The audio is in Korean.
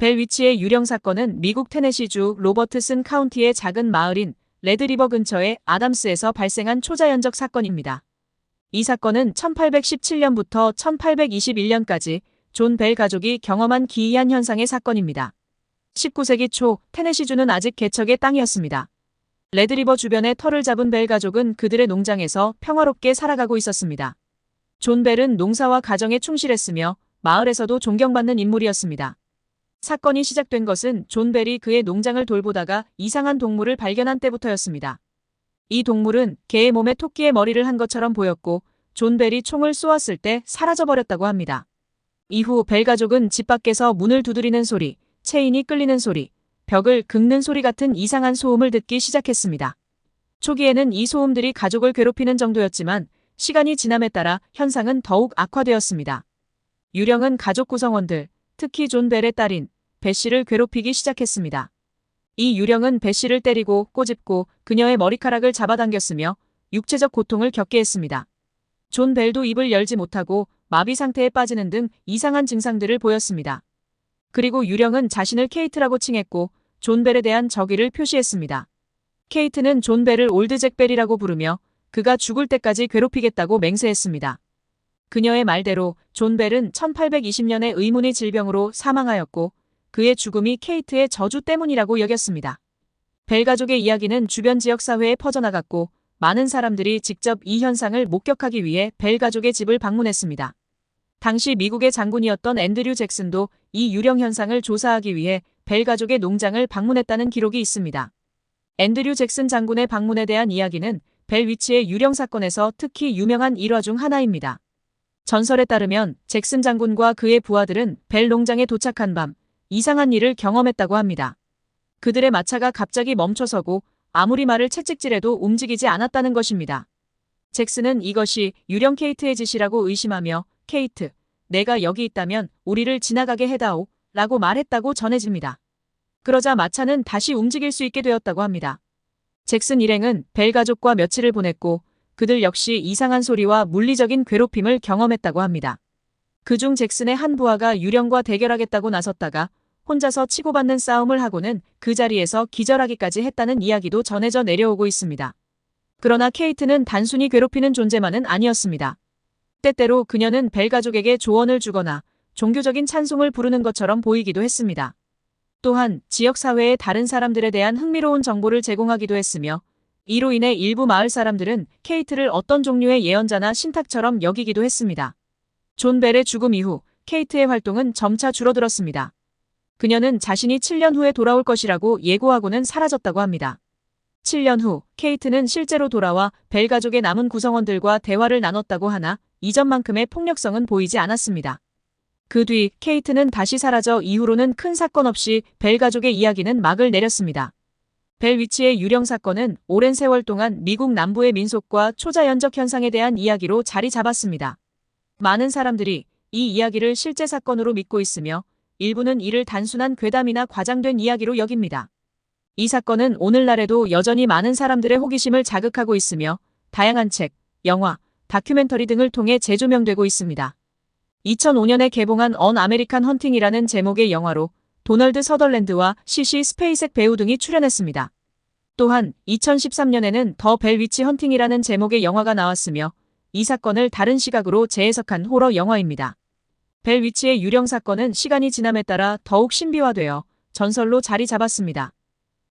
벨 위치의 유령 사건은 미국 테네시주 로버트슨 카운티의 작은 마을인 레드리버 근처의 아담스에서 발생한 초자연적 사건입니다. 이 사건은 1817년부터 1821년까지 존 벨 가족이 경험한 기이한 현상의 사건입니다. 19세기 초 테네시주는 아직 개척의 땅이었습니다. 레드리버 주변에 터를 잡은 벨 가족은 그들의 농장에서 평화롭게 살아가고 있었습니다. 존 벨은 농사와 가정에 충실했으며 마을에서도 존경받는 인물이었습니다. 사건이 시작된 것은 존 벨이 그의 농장을 돌보다가 이상한 동물을 발견한 때부터였습니다. 이 동물은 개의 몸에 토끼의 머리를 한 것처럼 보였고 존 벨이 총을 쏘았을 때 사라져버렸다고 합니다. 이후 벨 가족은 집 밖에서 문을 두드리는 소리, 체인이 끌리는 소리, 벽을 긁는 소리 같은 이상한 소음을 듣기 시작했습니다. 초기에는 이 소음들이 가족을 괴롭히는 정도였지만 시간이 지남에 따라 현상은 더욱 악화되었습니다. 유령은 가족 구성원들, 특히 존 벨의 딸인 벳 씨를 괴롭히기 시작했습니다. 이 유령은 벳 씨를 때리고 꼬집고 그녀의 머리카락을 잡아당겼으며 육체적 고통을 겪게 했습니다. 존 벨도 입을 열지 못하고 마비 상태에 빠지는 등 이상한 증상들을 보였습니다. 그리고 유령은 자신을 케이트라고 칭했고 존 벨에 대한 적의를 표시했습니다. 케이트는 존 벨을 올드 잭 벨이라고 부르며 그가 죽을 때까지 괴롭히겠다고 맹세했습니다. 그녀의 말대로 존 벨은 1820년에 의문의 질병으로 사망하였고 그의 죽음이 케이트의 저주 때문이라고 여겼습니다. 벨 가족의 이야기는 주변 지역 사회에 퍼져나갔고 많은 사람들이 직접 이 현상을 목격하기 위해 벨 가족의 집을 방문했습니다. 당시 미국의 장군이었던 앤드류 잭슨도 이 유령 현상을 조사하기 위해 벨 가족의 농장을 방문했다는 기록이 있습니다. 앤드류 잭슨 장군의 방문에 대한 이야기는 벨 위치의 유령 사건에서 특히 유명한 일화 중 하나입니다. 전설에 따르면 잭슨 장군과 그의 부하들은 벨 농장에 도착한 밤 이상한 일을 경험했다고 합니다. 그들의 마차가 갑자기 멈춰서고 아무리 말을 채찍질해도 움직이지 않았다는 것입니다. 잭슨은 이것이 유령 케이트의 짓이라고 의심하며 케이트, 내가 여기 있다면 우리를 지나가게 해다오 라고 말했다고 전해집니다. 그러자 마차는 다시 움직일 수 있게 되었다고 합니다. 잭슨 일행은 벨 가족과 며칠을 보냈고 그들 역시 이상한 소리와 물리적인 괴롭힘을 경험했다고 합니다. 그중 잭슨의 한 부하가 유령과 대결하겠다고 나섰다가 혼자서 치고받는 싸움을 하고는 그 자리에서 기절하기까지 했다는 이야기도 전해져 내려오고 있습니다. 그러나 케이트는 단순히 괴롭히는 존재만은 아니었습니다. 때때로 그녀는 벨 가족에게 조언을 주거나 종교적인 찬송을 부르는 것처럼 보이기도 했습니다. 또한 지역 사회의 다른 사람들에 대한 흥미로운 정보를 제공하기도 했으며 이로 인해 일부 마을 사람들은 케이트를 어떤 종류의 예언자나 신탁처럼 여기기도 했습니다. 존 벨의 죽음 이후 케이트의 활동은 점차 줄어들었습니다. 그녀는 자신이 7년 후에 돌아올 것이라고 예고하고는 사라졌다고 합니다. 7년 후 케이트는 실제로 돌아와 벨 가족의 남은 구성원들과 대화를 나눴다고 하나 이전만큼의 폭력성은 보이지 않았습니다. 그 뒤 케이트는 다시 사라져 이후로는 큰 사건 없이 벨 가족의 이야기는 막을 내렸습니다. 벨 위치의 유령 사건은 오랜 세월 동안 미국 남부의 민속과 초자연적 현상에 대한 이야기로 자리 잡았습니다. 많은 사람들이 이 이야기를 실제 사건으로 믿고 있으며 일부는 이를 단순한 괴담이나 과장된 이야기로 여깁니다. 이 사건은 오늘날에도 여전히 많은 사람들의 호기심을 자극하고 있으며 다양한 책, 영화, 다큐멘터리 등을 통해 재조명되고 있습니다. 2005년에 개봉한 언 아메리칸 헌팅이라는 제목의 영화로 도널드 서덜랜드와 시시 스페이색 배우 등이 출연했습니다. 또한 2013년에는 더 벨 위치 헌팅이라는 제목의 영화가 나왔으며 이 사건을 다른 시각으로 재해석한 호러 영화입니다. 벨 위치의 유령 사건은 시간이 지남에 따라 더욱 신비화되어 전설로 자리 잡았습니다.